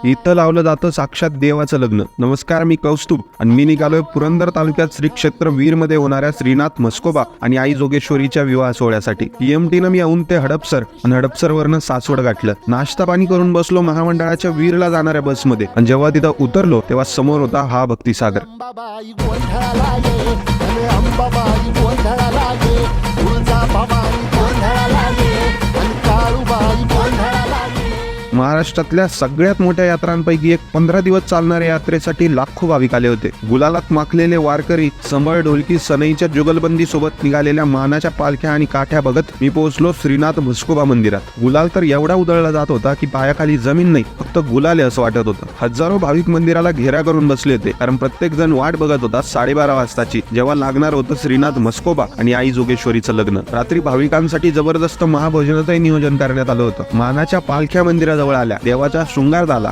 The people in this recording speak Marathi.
इथं लावलं जातं साक्षात देवाचं लग्न. नमस्कार, मी कौस्तुभ आणि मी निघालोय पुरंदर तालुक्यात श्री क्षेत्र वीर मध्ये होणाऱ्या श्रीनाथ म्हस्कोबा आणि आई जोगेश्वरीच्या विवाह सोहळ्यासाठी. EMT मी येऊन ते हडपसर आणि हडपसर वरनं सासवड गाठलं. नाश्ता पाणी करून बसलो महामंडळाच्या वीरला जाणाऱ्या बसमध्ये आणि जेव्हा तिथं उतरलो तेव्हा समोर होता हा भक्तिसागर. अंबाबाई गोंधळाला ये, अरे अंबाबाई गोंधळाला ये, तुळजाभवानी गोंधळाला ये, आणि काळूबाई गोंधळाला ये. महाराष्ट्रातल्या सगळ्यात मोठ्या यात्रांपैकी एक 15 दिवस चालणाऱ्या यात्रेसाठी लाखो भाविक आले होते. गुलालात माखलेले वारकरी संबळ ढोलकी सनईच्या जुगलबंदी सोबत निघालेल्या मानाच्या पालख्या आणि काठ्या बघत मी पोहोचलो श्रीनाथ म्हस्कोबा मंदिरात. गुलाल तर एवढा उधळला जात होता की पायाखाली जमीन नाही, फक्त गुलाले असं वाटत होतं. हजारो भाविक मंदिराला घेरा करून बसले होते, कारण प्रत्येक जण वाट बघत होता 12:30 वाजताची, जेव्हा लागणार होतं श्रीनाथ म्हस्कोबा आणि आई जोगेश्वरीचं लग्न. रात्री भाविकांसाठी जबरदस्त महाभोजनाचंही नियोजन करण्यात आलं होतं. मानाच्या पालख्या मंदिराजवळ आल्या, देवाचा शृंगार झाला.